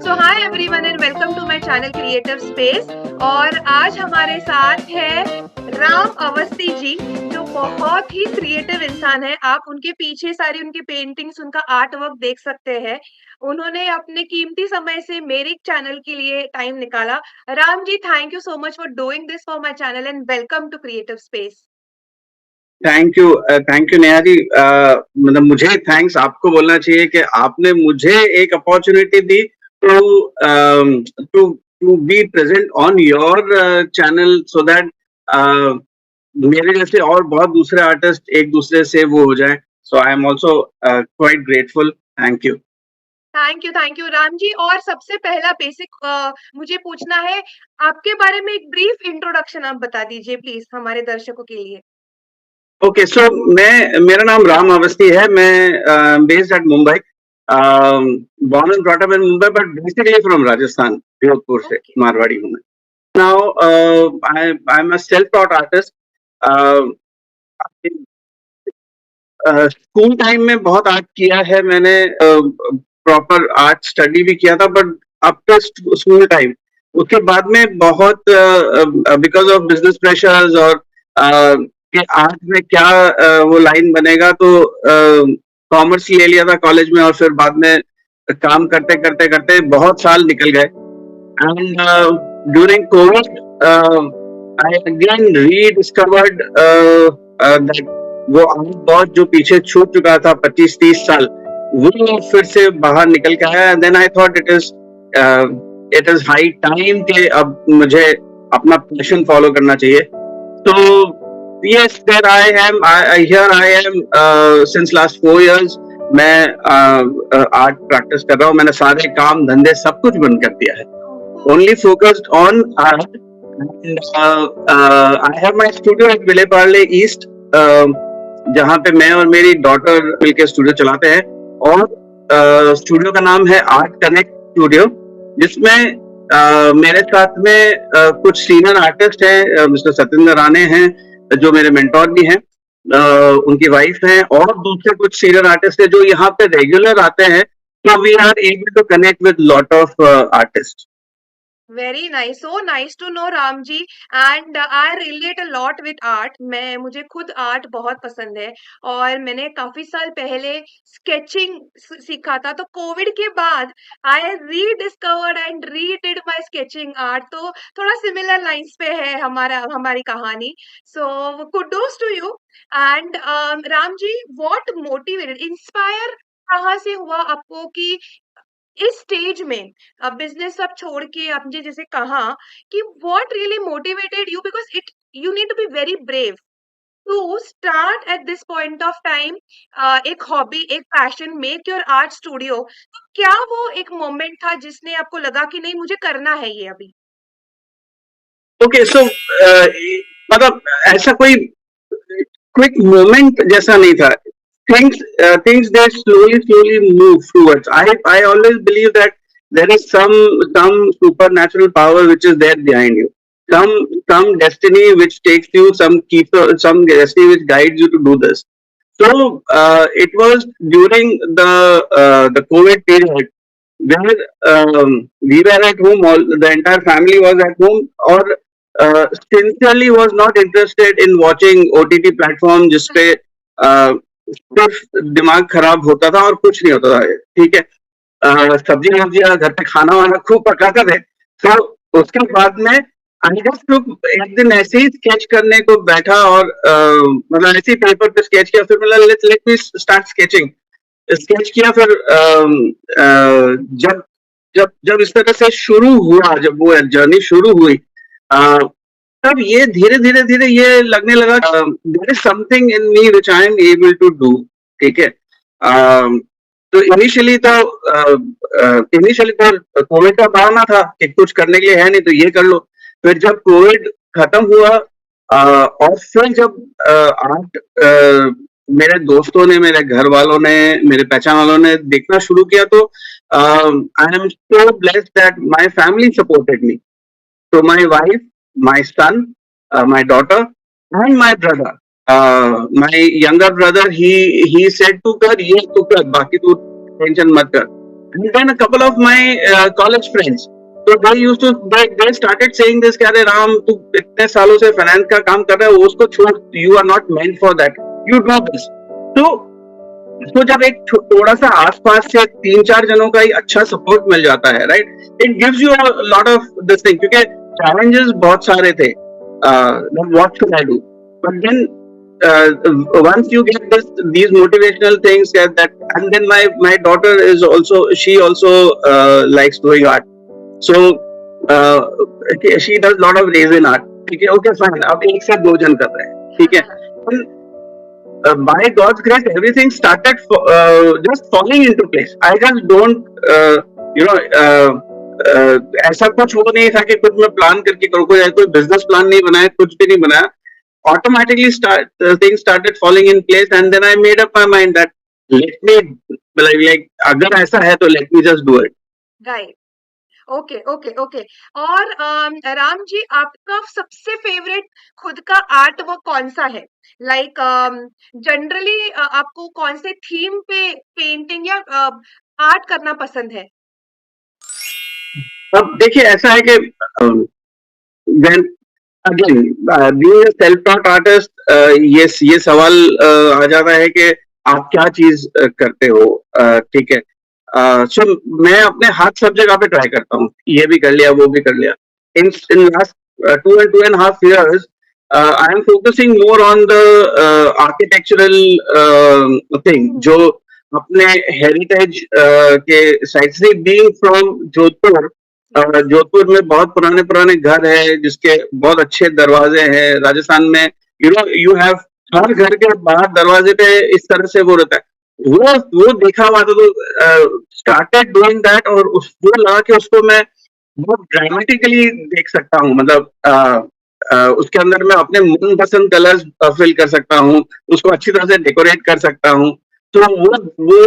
So hi everyone and welcome to my channel creative space. और आज हमारे साथ है राम अवस्थी जी, जो बहुत ही क्रिएटिव इंसान है। आप उनके पीछे सारी उनकी पेंटिंग्स, उनका आर्ट वर्क देख सकते हैं। उन्होंने अपने कीमती समय से मेरे चैनल के लिए टाइम निकाला। Ram ji, thank you so much for doing this for my channel and welcome to creative space. Thank you Neha ji. मतलब मुझे थैंक्स आपको बोलना चाहिए कि आपने मुझे एक अपॉर्चुनिटी दी to to to be present on your channel so that मेरे जैसे और बहुत दूसरे आर्टिस्ट एक दूसरे से वो हो जाए। So I am also quite grateful. Thank you. Thank you Ram ji. और सबसे पहला बेसिक मुझे पूछना है, आपके बारे में एक ब्रीफ इंट्रोडक्शन आप बता दीजिए प्लीज हमारे दर्शकों के लिए। ओके, सो मेरा नाम राम अवस्थी है। मैं based eight Mumbai, born and brought up in Mumbai, but basically from Rajasthan, Jodhpur से ओके। मारवाड़ी हूँ मैं। Now I'm a self-taught artist. School time में बहुत आर्ट किया है मैंने, प्रॉपर आर्ट स्टडी भी किया था, but up to school time. उसके बाद में बहुत बिकॉज ऑफ बिजनेस प्रेशर्स और कि आर्ट में क्या वो लाइन बनेगा, तो कॉमर्स ले लिया था कॉलेज में, और फिर बाद में काम करते करते करते बहुत साल निकल गए। And during Covid I again rediscovered that वो आर्ट बहुत जो पीछे छूट चुका था 25-30 साल, वो फिर से बाहर निकल के आया। Then I thought it is high time कि अब मुझे अपना पैशन फॉलो करना चाहिए। तो yes, there I am. Here I am since last 4 years. मैं आर्ट प्रैक्टिस कर रहा हूँ। मैंने सारे काम धंधे सब कुछ बंद कर दिया है। Only focused on art. And I have my studio at Vile Parle east, जहाँ पे मैं और मेरी डॉटर मिलकर स्टूडियो चलाते हैं। और स्टूडियो का नाम है आर्ट कनेक्ट स्टूडियो, जिसमें मेरे साथ में कुछ सीनियर आर्टिस्ट हैं। मिस्टर सत्येंद्र राणे हैं जो मेरे मेंटोर भी हैं, उनकी वाइफ हैं, और दूसरे कुछ सीनियर आर्टिस्ट हैं जो यहाँ पे रेगुलर आते हैं। तो we are able to connect with lot of artist. Very nice, so nice to know Ram ji. And I relate a lot with art. मुझे खुद आर्ट बहुत पसंद है और मैंने काफी साल पहले स्केचिंग सीखा था। तो कोविड के बाद I rediscovered and redid my sketching art. तो थोड़ा सिमिलर लाइंस पे है हमारी कहानी। So kudos to you. And Ram ji, what motivated, inspire कहाँ से हुआ आपको कि इस स्टेज में बिजनेस सब छोड़ के आपने जैसे कहा कि what really motivated you, because it you need to be very brave to start at this point of time एक हॉबी, एक passion, make your art studio. तो क्या वो एक मोमेंट था जिसने आपको लगा कि नहीं, मुझे करना है ये अभी? ओके, सो मतलब ऐसा कोई क्विक मोमेंट जैसा नहीं था। Things they slowly move towards. I always believe that there is some supernatural power which is there behind you, some destiny which takes you, some destiny which guides you to do this. So it was during the COVID period where we were at home, the entire family was at home, or sincerely was not interested in watching OTT platform जिसपे सिर्फ दिमाग खराब होता था और कुछ नहीं होता था। ठीक है, सब्जी वब्जियां घर पे खाना वाना खूब पकाते थे। तो उसके बाद में एक दिन ऐसे ही स्केच करने को बैठा, और मतलब ऐसे ही पेपर पे स्केच किया। फिर मतलब let me start sketching, sketch किया। फिर जब जब जब इस तरह से शुरू हुआ, जब वो जर्नी शुरू हुई, तब ये धीरे धीरे धीरे ये लगने लगा there is something in me which I am able to do. ठीक है, तो इनिशियली तो कोविड का बहाना था कि कुछ करने के लिए है नहीं तो ये कर लो। फिर जब कोविड खत्म हुआ, और फिर जब आर्ट मेरे दोस्तों ने, मेरे घर वालों ने, मेरे पहचान वालों ने देखना शुरू किया, तो आई am so blessed that my family supported me. So my wife, my son, my daughter, and my brother. My younger brother, he said, "तू कर ये, तू कर, बाकी तू टेंशन मत कर." And then a couple of my college friends. So they started saying this कि अरे राम तू इतने सालों से फाइनेंस का काम कर रहा है उसको छोड़, you are not meant for that, you do this. तो तो जब एक थोड़ा सा आसपास से 3-4 जनों का ही अच्छा सपोर्ट मिल जाता है, right, it gives you a lot of this thing, क्योंकि चैलेंजेस बहुत सारे थे, what should I do, but then once you get these motivational things that, and then my daughter is also, she also likes doing art, so uh, she does lot of resin art. ठीक है, okay fine, अब एक से दो जन कर रहे हैं, ठीक है, by God's grace, everything started just falling into place. I just don't, you know, ऐसा कुछ वो नहीं था कि कुछ मैं प्लान करके करूँ, कोई बिजनेस प्लान नहीं बनाया, कुछ भी नहीं बनाया. Automatically things started falling in place, and then I made up my mind that let me, like अगर ऐसा है तो let me just do it. Right. Okay okay okay. और राम जी, आपका सबसे फेवरेट खुद का आर्ट वर्क कौन सा है? लाइक जनरली आपको कौन से थीम पे पेंटिंग या आर्ट करना पसंद है? अब देखिए ऐसा है कि when again being a self taught artist, ये सवाल आ जाता है कि आप क्या चीज करते हो, ठीक है. सो मैं अपने हाथ सब जगह पे ट्राई करता हूँ, ये भी कर लिया वो भी कर लिया. In last 2.5 years I am focusing more on the architectural thing, जो अपने हेरिटेज के साइड से, बीइंग फ्रॉम जोधपुर. जोधपुर में बहुत पुराने पुराने घर है जिसके बहुत अच्छे दरवाजे हैं. राजस्थान में यू हैव हर घर के बाहर दरवाजे पे इस तरह से वो रहता है, वो देखा हुआ था, तो स्टार्टेड डूइंग दैट, और वो लगा कि उसको मैं बहुत ड्रामेटिकली देख सकता हूँ, मतलब उसके अंदर मैं अपने मनपसंद कलर्स फिल कर सकता हूँ, उसको अच्छी तरह से डेकोरेट कर सकता हूँ. तो वो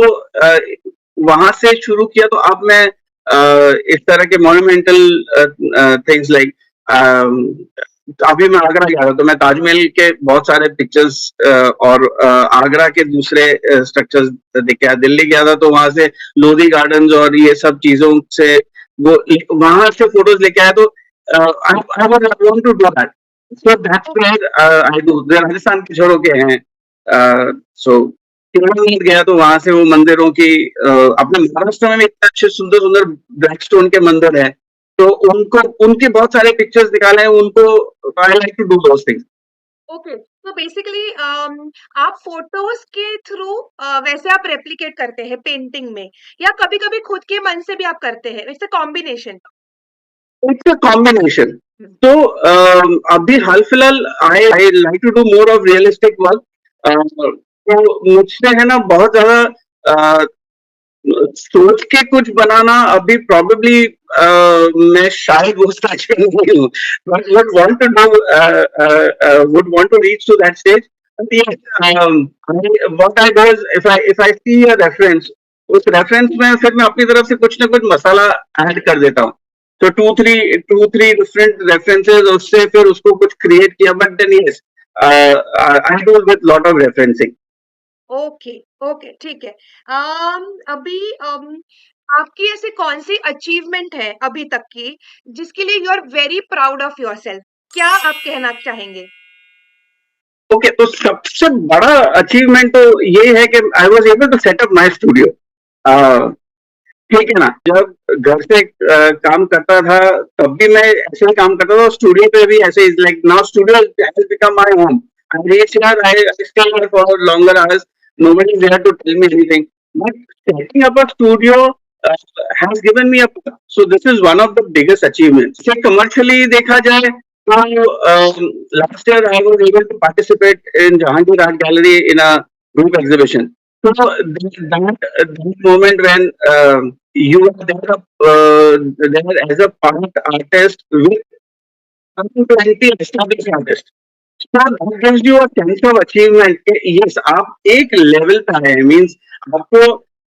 वहां से शुरू किया. तो अब मैं इस तरह के मॉन्यूमेंटल थिंग्स लाइक, अभी मैं आगरा गया था तो मैं ताजमहल के बहुत सारे पिक्चर्स और आगरा के दूसरे स्ट्रक्चर्स देखे. दिल्ली गया था तो वहां से लोधी गार्डन्स और ये सब चीजों से वो वहां से फोटोज लेके आया. तो I want to do that, so that's where I do. Rajasthan के छोरों के हैं, सो केदारनाथ गया तो वहां से वो मंदिरों की, अपने महाराष्ट्र में भी इतने अच्छे सुंदर सुंदर ब्लैक स्टोन के मंदिर हैं, तो उनको उनके बहुत सारे पिक्चर्स निकाले हैं, उनको I like to do those things. Okay, तो बेसिकली आप फोटोज के थ्रू वैसे आप रेप्लिकेट करते हैं पेंटिंग में, या कभी-कभी खुद के मन से भी आप करते हैं? It's a combination. It's a combination. तो अभी हाल फिलहाल I like to do more of realistic work. तो मुझसे है ना बहुत ज्यादा सोच के कुछ बनाना अभी प्रोबेबली मैं शायद वो स्टेज पे नहीं हूँ, but would want to reach to that stage. What I do is, if I see a reference, उस रेफरेंस में फिर मैं अपनी तरफ से कुछ ना कुछ मसाला ऐड कर देता हूँ. तो टू थ्री डिफरेंट रेफरेंसेस, उससे फिर उसको कुछ क्रिएट किया. But then yes, I do with lot of referencing. Okay okay, ठीक है. अभी आपकी ऐसी कौन सी अचीवमेंट है अभी तक की जिसके लिए you are very proud of yourself? क्या आप कहना चाहेंगे? ओके, तो सबसे बड़ा अचीवमेंट तो ये है कि I was able to set up my studio. ठीक है ना, जब घर से काम करता था तब भी मैं ऐसे ही काम करता था, स्टूडियो पे भी ऐसे ही. Like now studio has become my home. I reach here, I stay here for longer hours, nobody is there to tell me anything, but setting up a studio has given me a, so this is one of the biggest achievements. So commercially देखा जाए तो last year I was able to participate in Jahangir Art Gallery in a group exhibition. So that moment when you are there as a part artist with 20 established artists, so that gives you a sense of achievement कि yes आप एक level पे आए हैं. Means आपको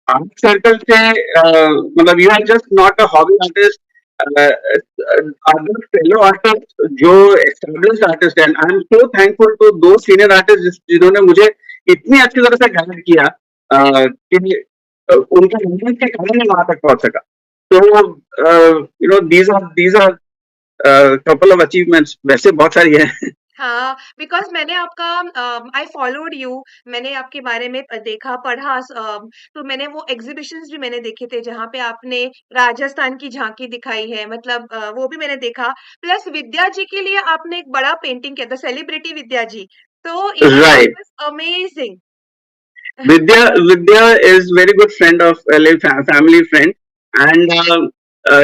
art circle से मतलब you are just not a hobby artist. Other fellow artist जो एस्टेब्लिश्ड आर्टिस्ट हैं, I am so thankful to दो सीनियर आर्टिस्ट जिन्होंने मुझे इतनी अच्छी तरह से गाइड किया कि उनके मेहनत के कारण मैं वहां तक पहुंच सका। तो these are couple of achievements, वैसे बहुत सारी है। हाँ, बिकॉज़ मैंने आपका आई फॉलोड यू, मैंने आपके बारे में देखा, पढ़ा, तो मैंने वो एग्ज़िबिशन्स भी मैंने देखे थे जहाँ पे आपने राजस्थान की झाँकी दिखाई है, मतलब वो भी मैंने देखा। प्लस विद्या जी के लिए आपने एक बड़ा पेंटिंग किया था, सेलिब्रिटी विद्या जी, तो even that right. Was amazing. Vidya is very good friend of family friend, and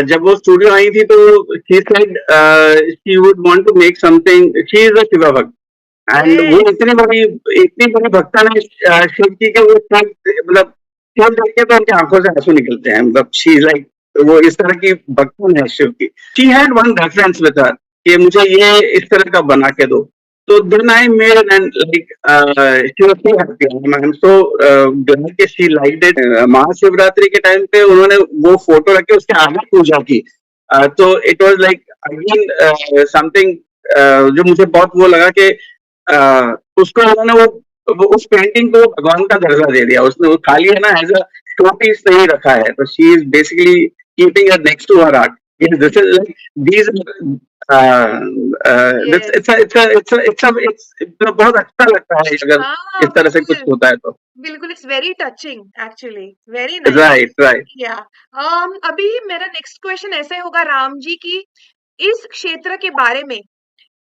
जब वो स्टूडियो आई थी तो she said she would want to make something. She is a Shiva भक्त, एंड वो येस, इतनी बड़ी भक्तन है शिव की के वो मतलब शिव देख के तो उनकी आंखों से आंसू निकलते हैं, मतलब शी लाइक, वो इस तरह की भक्तन है शिव की। She had one reference with her कि मुझे ये इस तरह का बना के दो। तो then I made and like she was so happy, I am so glad कि शी लाइक्ड इट। महाशिवरात्रि के टाइम पे उन्होंने वो फोटो रख के उसके आगे पूजा की। तो it was like again something जो मुझे बहुत वो लगा कि उसको उन्होंने वो उस पेंटिंग को भगवान का दर्जा दे दिया, उसने वो खाली है ना एज अ शो पीस नहीं रखा है, तो she is basically keeping it next to her art. This is like these yes. बहुत अच्छा लगता है अगर हाँ, इस तरह से कुछ बिल्कुल, होता है तो। बिल्कुल, it's very touching actually, very nice. Right, right. या अभी मेरा नेक्स्ट क्वेश्चन ऐसे होगा राम जी की, इस क्षेत्र के बारे में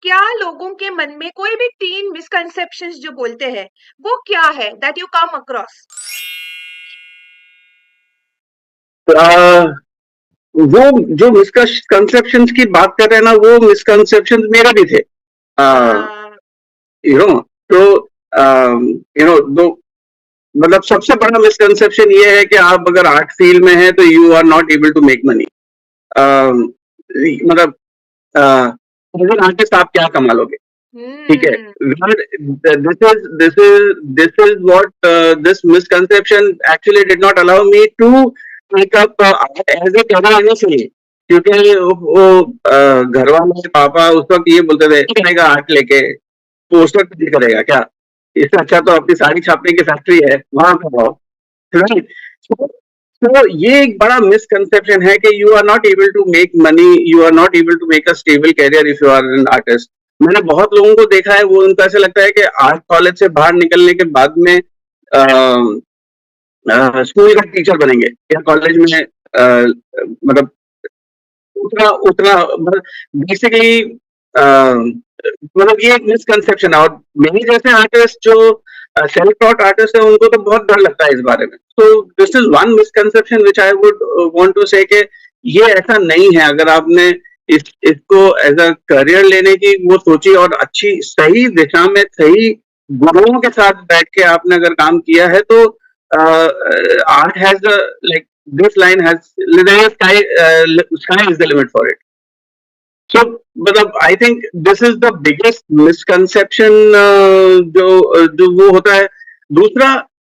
क्या लोगों के मन में कोई भी 3 मिसकंसेप्शंस जो बोलते हैं, वो क्या है दैट यू कम अक्रॉस? वो जो मिसकंसेप्शन की बात कर रहे हैं ना, वो मिसकंसेप्शन मेरे भी थे। हाँ, यू नो, तो दो, मतलब सबसे बड़ा मिसकंसेप्शन ये है कि आप अगर आर्ट फील्ड में हैं तो you are not able to make money. मतलब एज एन आर्टिस्ट आप क्या कमा लोगे? ठीक है। Hmm, this is what this misconception actually did not allow me to take up art as a career initially, क्योंकि वो घर वाले पापा उस वक्त ये बोलते थे करेगा आर्ट लेके, पोस्टर पे करेगा क्या, इससे अच्छा तो अपनी साड़ी छापने की फैक्ट्री है वहां पे रहो। राइट। तो ये एक बड़ा मिसकंसेप्शन है कि you are not able to make money, you are not able to make a stable career if you are an artist. मैंने बहुत लोगों को देखा है, वो उनको ऐसा लगता है कि आर्ट कॉलेज से बाहर निकलने के बाद में स्कूल का टीचर बनेंगे या कॉलेज में मतलब उतना उतना बेसिकली मतलब ये एक मिसकंसेप्शन है। और मेरे जैसे आर्टिस्ट जो सेल्फ टॉट आर्टिस्ट है उनको तो बहुत डर लगता है इस बारे में। तो this is one misconception which I would want to say कि ये ऐसा नहीं है। अगर आपने इसको एज अ करियर लेने की वो सोची और अच्छी सही दिशा में सही गुरुओं के साथ बैठ के आपने अगर काम किया है तो art has like this line has sky is the limit for it. So मतलब I think this is the biggest misconception जो वो होता है। दूसरा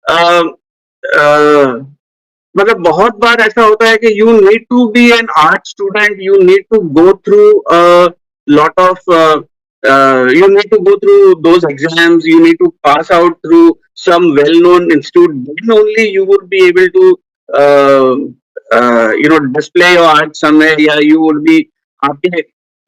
uh, uh, मतलब बहुत बार ऐसा होता है कि you need to be an art student, you need to go through lot of you need to go through those exams, you need to pass out through some well known institute, then only you would be able to uh, display your art somewhere, या you would be आपके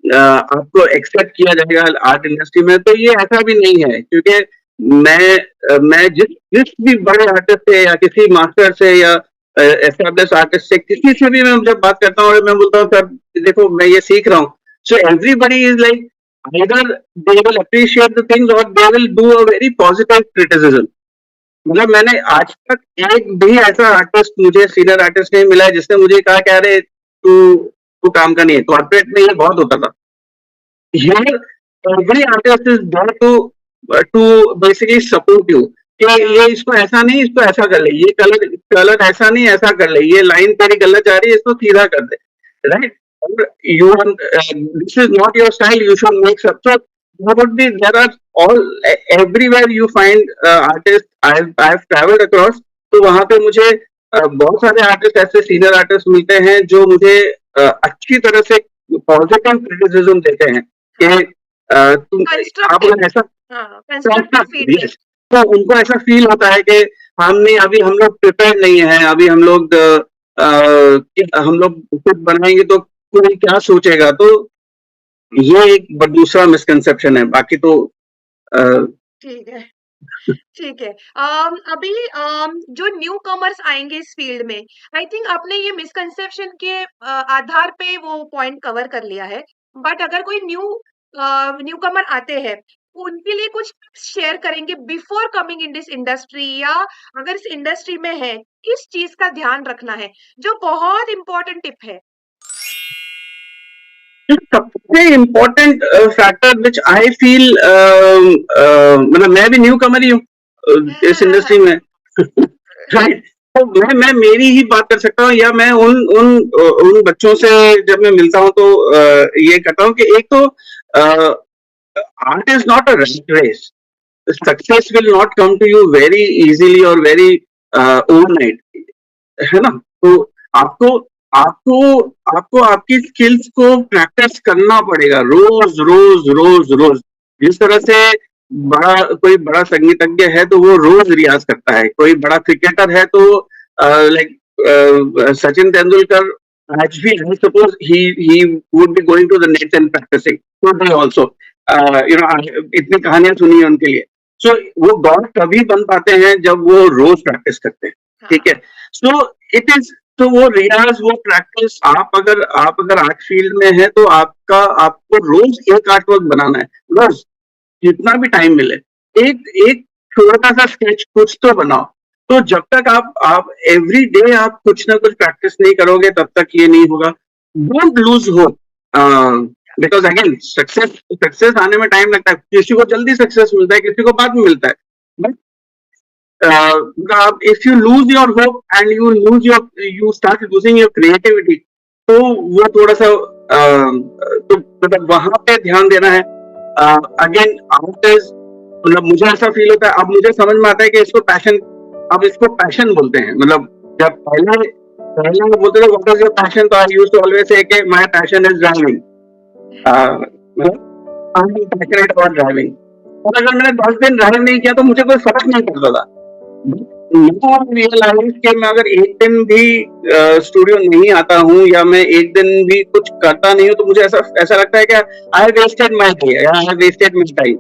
आपको accept किया जाएगा art industry में। तो ये ऐसा भी नहीं है, क्योंकि मैं जिस जिस भी बड़े आर्टिस्ट से या किसी मास्टर से या एस्टेब्लिश आर्टिस्ट से किसी से भी मैं जब बात करता हूँ और मैं बोलता हूँ सर देखो मैं ये सीख रहा हूँ, so everybody is like either they will appreciate the things or they will do a very positive criticism। मतलब मैंने आज तक एक भी ऐसा आर्टिस्ट, मुझे सीनियर आर्टिस्ट नहीं मिला है जिसने मुझे कहा कि अरे तू तू काम का नहीं है। कॉर्पोरेट में ये बहुत होता था। Here every artist is there to basically support you कि ये इसको ऐसा नहीं इसको ऐसा कर ले, ये कलर कलर ऐसा नहीं ऐसा कर ले, ये लाइन तेरी गलत जा रही है इसको सीधा कर दे। Right. you this is not your style, you should make सब। so there are all everywhere you find artists। I've traveled across, तो वहां पे मुझे बहुत सारे आर्टिस्ट ऐसे सीनियर आर्टिस्ट मिलते हैं जो मुझे अच्छी तरह से पॉजिटिव क्रिटिसिज्म देते हैं कि तुम आप कंस्ट्रक्टिव, अगर ऐसा हाँ, कंस्ट्रक्टिव फीडबैक। yes, तो उनको ऐसा फील होता है कि हमने अभी हम लोग प्रिपेयर नहीं है, अभी हम लोग कुछ बनाएंगे तो कोई क्या सोचेगा, तो ये एक दूसरा मिसकंसेप्शन है, बाकी तो अ, ठीक है, ठीक है। अभी जो न्यू कमर्स आएंगे इस फील्ड में, आई थिंक आपने ये मिसकंसेप्शन के आधार पे वो पॉइंट कवर कर लिया है। बट अगर कोई न्यू कमर आते हैं, उनके लिए कुछ शेयर करेंगे before coming in this industry, या अगर इस इंडस्ट्री में है, किस चीज का ध्यान रखना है, जो बहुत इंपॉर्टेंट टिप है? सबसे important factor which I feel, मतलब मैं भी न्यू कमर ही हूँ इस इंडस्ट्री में, राइट। तो मैं मेरी ही बात कर सकता हूँ, या मैं उन उन उन बच्चों से जब मैं मिलता हूँ तो ये कहता हूँ कि एक तो art is not a race, success will not come to you very easily और वेरी ओवरनाइट, है ना? तो आपको आपको आपको आपकी स्किल्स को प्रैक्टिस करना पड़ेगा रोज रोज रोज रोज। जिस तरह से कोई बड़ा संगीतज्ञ है तो वो रोज रियाज करता है, कोई बड़ा क्रिकेटर है तो लाइक सचिन तेंदुलकर, आज भी I suppose he would be going to the net and practising today also, you know, इतनी कहानियां सुनी है उनके लिए। सो वो गॉड तभी बन पाते हैं जब वो रोज प्रैक्टिस करते हैं, ठीक है? सो इट इज, तो वो रियाज, वो प्रैक्टिस, आप अगर आर्ट फील्ड में है तो आपको रोज एक आर्ट वर्क बनाना है, रोज जितना भी टाइम मिले, एक एक छोटा सा स्केच कुछ तो बनाओ। तो जब तक आप एवरी डे आप कुछ ना कुछ प्रैक्टिस नहीं करोगे तब तक ये नहीं होगा। Don't lose hope, because again success success आने में टाइम लगता है, किसी को जल्दी सक्सेस मिलता है, किसी को बाद में मिलता है। But if you lose your hope and you start losing your creativity, तो वो थोड़ा सा तो मतलब वहां पे ध्यान देना है। अगेन आर्ट इज, मतलब मुझे ऐसा फील होता है, अब मुझे समझ में आता है कि अब इसको पैशन बोलते हैं। मतलब जब पहले पहले वो बोलते थे व्हाट इज योर पैशन, तो I used to always say कि my passion is driving, I am passionate about driving. और अगर मैंने 10 दिन ड्राइव नहीं किया तो मुझे कोई फर्क नहीं पड़ता था। रियलाइज कि मैं अगर एक दिन भी स्टूडियो नहीं आता हूँ या मैं एक दिन भी कुछ करता नहीं हूँ तो मुझे ऐसा ऐसा लगता है कि I wasted my day, I have wasted my time.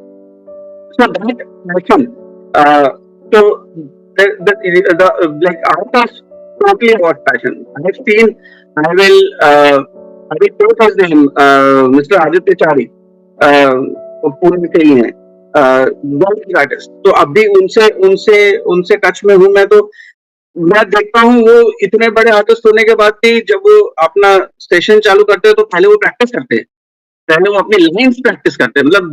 So that passion, so the like art is totally about passion. I have seen, I will quote his name, Mr. Aditya Chari, वो पुणे से ही है, artist. तो अभी उनसे उनसे उनसे touch में हूँ मैं, तो मैं देखता हूँ वो इतने बड़े आर्टिस्ट होने के बाद भी जब वो अपना स्टेशन चालू करते हैं तो पहले वो प्रैक्टिस करते हैं, पहले वो अपनी लाइन्स प्रैक्टिस करते हैं, मतलब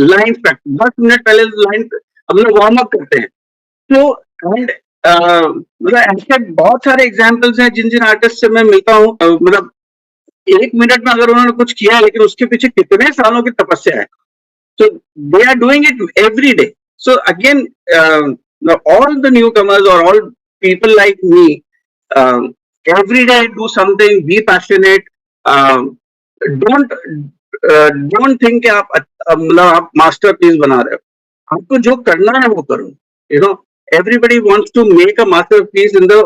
लाइन्स प्रैक्टिस 10 मिनट पहले लाइन अपना वार्म अप करते हैं। तो एंड मतलब ऐसे बहुत सारे एग्जाम्पल्स हैं जिन जिन आर्टिस्ट से मैं मिलता हूँ, मतलब 1 मिनट में अगर उन्होंने कुछ किया है लेकिन उसके पीछे कितने सालों की तपस्या है। So they are doing it every day. So again, all the newcomers or all people like me, um, every day do something, be passionate. Um, don't think कि मतलब आप masterpiece बना रहे हो। आपको जो करना है वो करो। You know, everybody wants to make a masterpiece in the,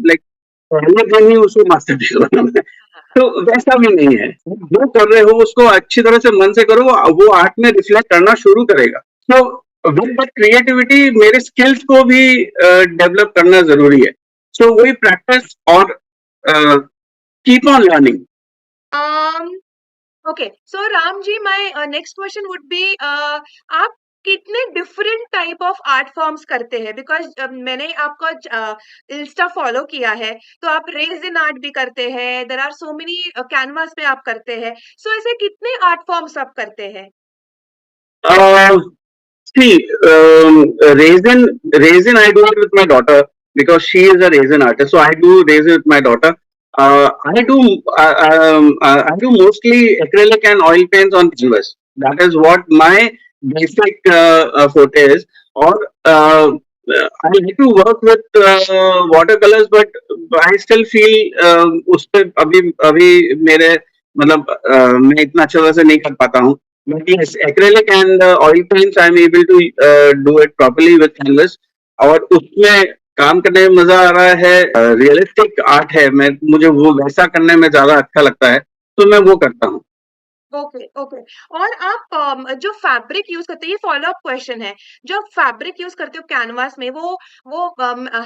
like पहले दिन ही उसको masterpiece बनाना है। तो वैसा भी नहीं है, जो कर रहे हो उसको अच्छी तरह से मन से करो, वो आर्ट में रिफ्लेक्ट करना शुरू करेगा। तो विद दैट क्रिएटिविटी मेरे स्किल्स को भी डेवलप करना जरूरी है। सो वही प्रैक्टिस और keep on learning. um okay, so Ram ji, my next question would be, आप कितने different type of art forms करते हैं? बिकॉज मैंने आपका इंस्टा फॉलो किया है, तो आप रेजिन आर्ट भी करते हैं, there are so many canvas पे आप करते हैं, सो ऐसे कितने आर्ट फॉर्म्स आप करते हैं? See, resin I do it with my daughter because she is a resin artist. So I do resin with my daughter. I do mostly acrylic and oil paints on canvas. That is what my basic forte is. Or I like to work with watercolors, but I still feel उस पे अभी मेरे मतलब मैं इतना अच्छा तरह से नहीं कर पाता हूँ। But yes, acrylic and oil paints, I'm able to do it properly with canvas. और उसमें काम करने में मजा आ रहा है, रियलिस्टिक आर्ट है, मैं मुझे वो वैसा करने में ज्यादा अच्छा लगता है, तो मैं वो करता हूँ। Okay, okay. और आप जो फैब्रिक यूज़ करते हैं, ये फ़ॉलो-अप क्वेश्चन है। जो फैब्रिक यूज़ करते हो कैनवास में, वो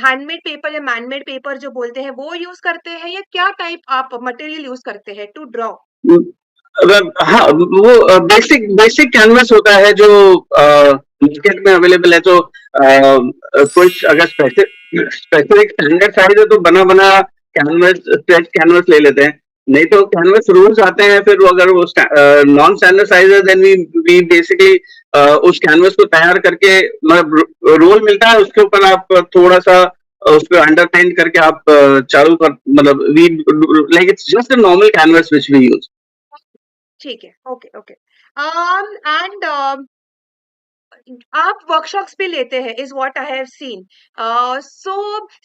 हैंडमेड पेपर या मैन-मेड पेपर जो बोलते हैं, वो यूज़ करते हैं या क्या टाइप आप मटेरियल यूज़ करते हैं टू ड्रॉ? हाँ, वो बेसिक बेसिक कैनवस होता है जो मार्केट में अवेलेबल है, तो कुछ अगर स्पेसिफिक स्टैंडर्ड साइज है तो बना बना कैनवस, स्ट्रेच कैनवस ले लेते हैं। नहीं तो कैनवस रूल्स आते हैं, फिर वो अगर वो नॉन स्टैंडर्ड साइज है, देन वी बेसिकली उस कैनवस को तैयार करके, मतलब रोल मिलता है, उसके ऊपर आप थोड़ा सा उस पे अंडर पेंट करके आप चारों पर, मतलब we like it's just a normal canvas which we use. ठीक है, ओके, ओके। एंड आप वर्कशॉप्स भी लेते हैं is what I have seen. So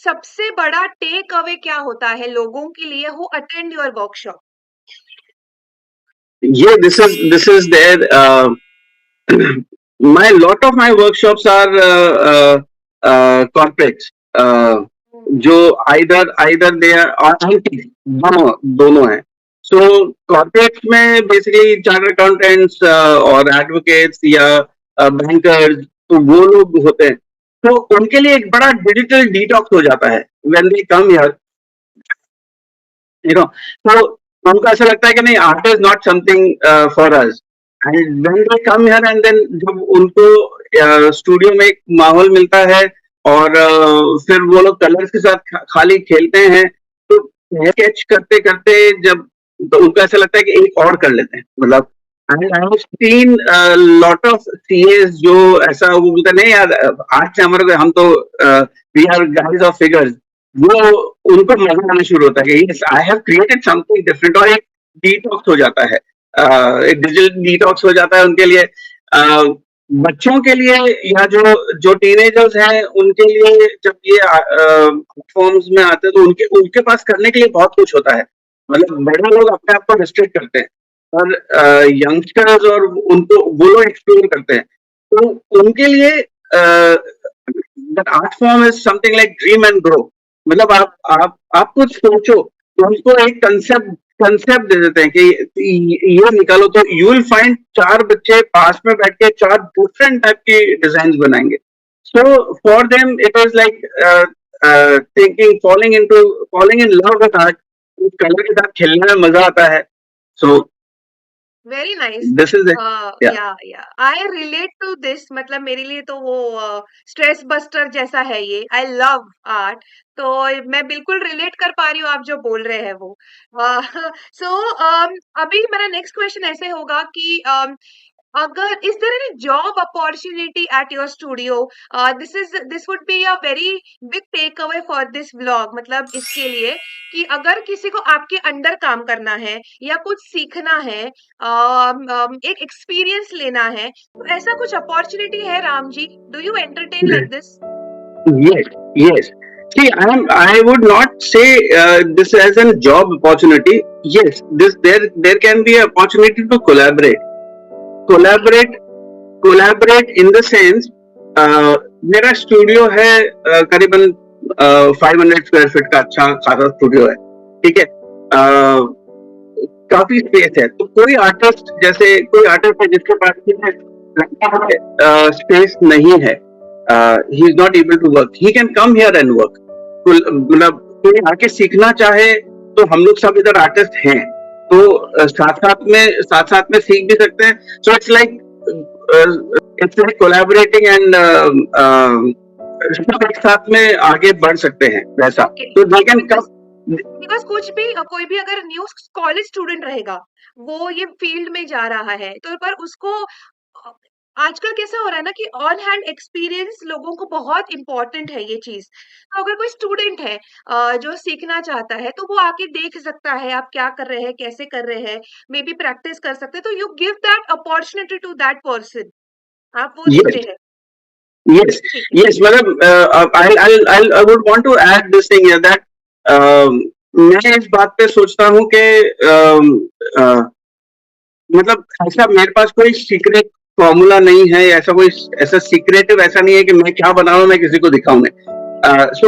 सबसे बड़ा टेक अवे क्या होता है लोगों के लिए who attend your workshop? Yeah, this is there. My lot of my workshops are corporates. जो either they are or IT, दोनों हैं। So corporates में basically चार्टर्ड अकाउंटेंट्स और एडवोकेट्स या बैंकर्स, तो वो लोग होते हैं। तो उनके लिए एक बड़ा डिजिटल डिटॉक्स हो जाता है when they come here, you know, तो उनको ऐसा लगता है कि नहीं, art is not something for us, and when they come here and then जब उनको स्टूडियो में एक माहौल मिलता है और फिर वो लोग कलर्स के साथ खाली खेलते हैं, तो स्केच करते करते जब, तो उनको ऐसा लगता है कि एक और कर लेते हैं, मतलब आई have seen lot of CS जो ऐसा वो बोलते हैं, नहीं यार आर्ट से हमारे हम तो we are guys of figures, वो उनको मजा आना शुरू होता है कि yes I have created something different, और एक डिटॉक्स हो जाता है, एक डिजिटल डिटॉक्स हो जाता है उनके लिए। बच्चों के लिए या जो जो टीनेजर्स हैं उनके लिए जब ये फॉर्म्स में आते हैं, तो उनके उनके पास करने के लिए बहुत कुछ होता है, मतलब बड़े लोग अपने आप को रिस्ट्रिक्ट करते हैं, और यंगस्टर्स और उनको वो लोग एक्सप्लोर करते हैं, तो उनके लिए that art form is something like dream and grow. मतलब आप कुछ सोचो, तो उनको एक कंसेप्ट दे देते हैं कि ये निकालो, तो यू विल फाइंड चार बच्चे पास में बैठ के चार डिफरेंट टाइप के डिजाइन बनाएंगे। So for them it is like thinking, falling in love with art, colour के साथ खेलने में मजा आता है। So very nice. This is it. या या आई रिलेट टू दिस, मतलब मेरे लिए तो वो स्ट्रेस बस्टर जैसा है ये। आई लव आर्ट, तो मैं बिल्कुल रिलेट कर पा रही हूँ आप जो बोल रहे हैं वो। सो अभी मेरा नेक्स्ट क्वेश्चन ऐसे होगा कि अगर is there any job opportunity at your studio? This would be a very big takeaway for this vlog, मतलब इसके लिए कि अगर किसी को आपके अंडर काम करना है या कुछ सीखना है, एक एक्सपीरियंस लेना है, तो ऐसा कुछ अपॉर्चुनिटी है Ram ji? Do you entertain like this? yes, yes. See, I would not say this as a job opportunity. Yes, there can be an opportunity to collaborate collaborate in the sense, मेरा studio है करीबन 500 square feet का अच्छा खासा studio है, ठीक है। काफी स्पेस है, तो कोई आर्टिस्ट, जैसे कोई आर्टिस्ट है जिसके पास स्पेस नहीं है, he is not able to work, he can come here and work. मतलब कोई आके सीखना चाहे तो हम लोग सब इधर आर्टिस्ट हैं, तो साथ साथ में सीख भी सकते हैं। So it's like collaborating and सब एक साथ में आगे बढ़ सकते हैं वैसा, ओके, तो दे कैन कम। बिकॉज कुछ भी कोई भी अगर न्यू कॉलेज स्टूडेंट रहेगा, वो ये फील्ड में जा रहा है, तो पर उसको आजकल कैसा हो रहा है ना कि ऑन हैंड एक्सपीरियंस लोगों को बहुत इंपॉर्टेंट है ये चीज। तो अगर कोई स्टूडेंट है जो सीखना चाहता है, तो वो आके देख सकता है आप क्या कर रहे हैं, कैसे कर रहे हैं, मे बी प्रैक्टिस कर सकते हैं, तो you give that opportunity to that person, आप वो यस, देते हैं। yes, ठीक है। yes, मतलब I would want to add this thing here that मैं इस बात पे सोचता हूँ कि मतलब ऐसा मेरे पास कोई फॉर्मूला नहीं है, ऐसा कोई ऐसा सीक्रेटिव ऐसा नहीं है कि मैं क्या बना रहा हूँ मैं किसी को दिखाऊं नहीं. So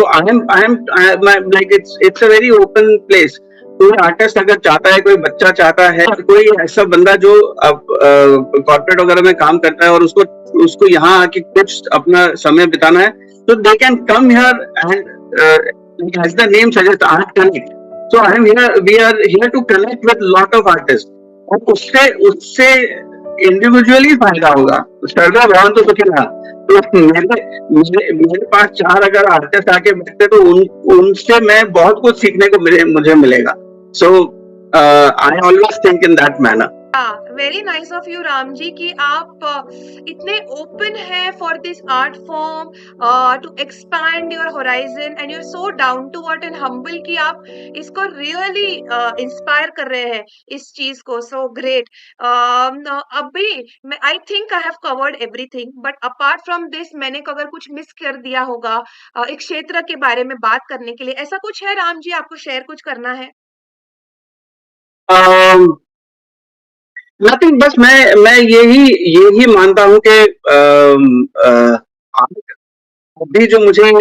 like it's a very open place. कोई आर्टिस्ट अगर चाहता है, कोई बच्चा चाहता है, कोई ऐसा बंदा जो अब कॉर्पोरेट वगैरह में काम करता है और उसको उसको यहाँ आके कुछ अपना समय बिताना है, तो they can come here and as the name suggests, art connect. So I am here, we are here to connect with lot of artists. और उससे उससे इंडिविजुअली फायदा होगा. सर्वे भवन तो सुखी. तो मेरे पास 4 अगर आर्टिस्ट आके बैठते तो उनसे मैं बहुत कुछ सीखने को मुझे मिलेगा. So I always think in that manner. Very nice of you Ram ji कि आप इतने ओपन है for this art form to expand your horizon and you are so down to earth and humble कि आप इसको रियली इंस्पायर कर रहे हैं इस चीज को. So great. अभी I think I have covered everything, but apart from this मैंने अगर कुछ मिस कर दिया होगा एक क्षेत्र के बारे में बात करने के लिए, ऐसा कुछ है राम जी आपको शेयर कुछ करना है? नथिंग. बस मैं यही मानता हूँ कि अभी जो मुझे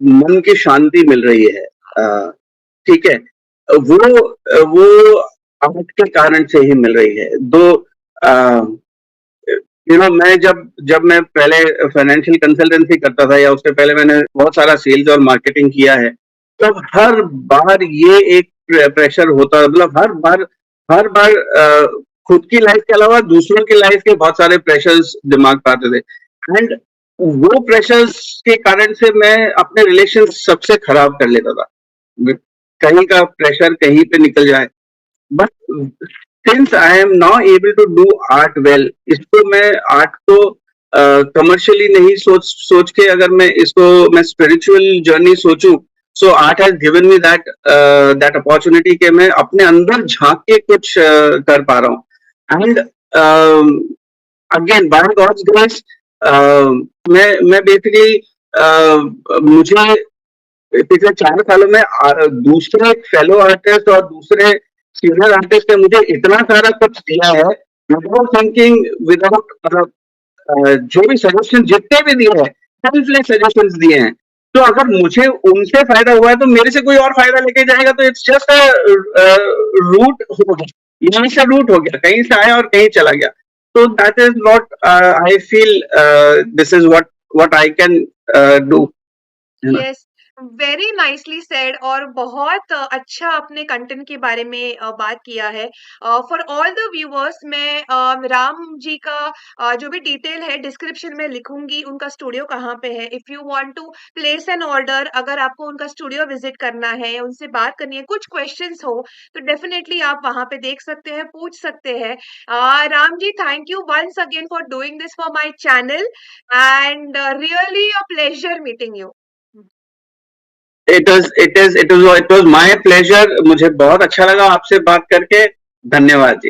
मन की शांति मिल रही है, ठीक है, वो आर्ट के कारण से ही मिल रही है. मैं जब मैं पहले फाइनेंशियल कंसल्टेंसी करता था या उससे पहले मैंने बहुत सारा सेल्स और मार्केटिंग किया है, तब हर बार ये एक प्रेशर होता, मतलब हर बार खुद की लाइफ के अलावा दूसरों की लाइफ के बहुत सारे प्रेशर्स दिमाग पे आते थे. एंड वो प्रेशर्स के कारण से मैं अपने रिलेशन सबसे खराब कर लेता था. कहीं का प्रेशर कहीं पे निकल जाए. But since I am now able to do art well, इसको मैं आर्ट को कमर्शियली नहीं सोच के अगर मैं स्पिरिचुअल जर्नी सोचूं, so art has given me that opportunity कि मैं अपने अंदर झांक के कुछ कर पा रहा हूँ. And again by God's grace मैं बेसिकली मुझे पिछले 4 सालों में दूसरे फेलो आर्टिस्ट और दूसरे सीनियर आर्टिस्ट ने मुझे इतना सारा कुछ दिया है विदाउट थिंकिंग, विदाउट मतलब जो भी सजेशन जितने भी दिए हैं, सेल्फलेस सजेशंस दिए हैं. तो अगर मुझे उनसे फायदा हुआ है तो मेरे से कोई और फायदा लेके जाएगा, तो इट्स जस्ट रूट हो गया. यहीं से रूट हो गया, कहीं से आया और कहीं चला गया. तो that is what I feel, this is what I can do. Yes, very nicely said. और बहुत अच्छा अपने कंटेंट के बारे में बात किया है. फॉर ऑल द व्यूअर्स मैं राम जी का जो भी डिटेल है डिस्क्रिप्शन में लिखूंगी, उनका स्टूडियो कहाँ पे है. If you want to place an order, अगर आपको उनका स्टूडियो विजिट करना है, उनसे बात करनी है, कुछ क्वेश्चंस हो तो डेफिनेटली आप वहां पे देख सकते हैं, पूछ सकते हैं. Ram ji, thank you once again for doing this for my channel and really a pleasure meeting you. It was my pleasure. मुझे बहुत अच्छा लगा आपसे बात करके. धन्यवाद जी.